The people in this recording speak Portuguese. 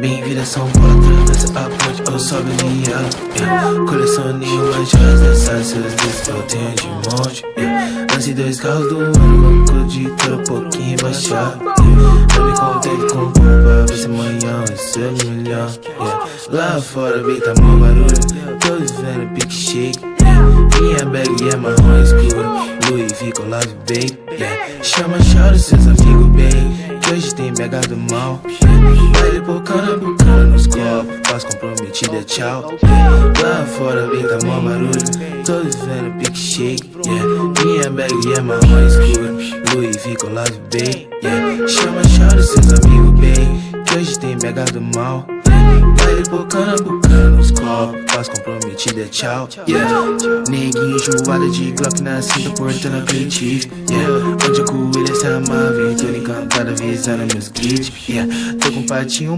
Bem-vinda a São Paulo, atravessa a ponte ou sobe linha, yeah. Colecionei umas joias dessas seus discos que eu tenho de monte, yeah. Lancei 2 carros do ano, louco de tudo, pouquinho baixado, yeah. Não me contente com culpa, ver se amanhã vai ser milhão, yeah. Lá fora, bem, tá mó barulho, tô vivendo pique shake, yeah. Minha bag é marrom escuro, Louis V Love Babe, yeah. Chama os seus amigos bem, que hoje tem pegado mal, yeah. Baile bocana nos copos, paz comprometida, tchau, yeah. Lá fora, bem, tá mó barulho, tô vivendo pique shake, yeah. Minha bag é marrom escuro, Louis V Love Babe, yeah. Chama os seus amigos bem, que hoje tem pegado mal, yeah. Baile bocana nos copos, paz comprometida, tchau, yeah. Neguinho enjoada de Glock na cinta, portando apetite, yeah. Onde a coelha se amável, tô encantada, visando meus kits, yeah. Tô com um patinho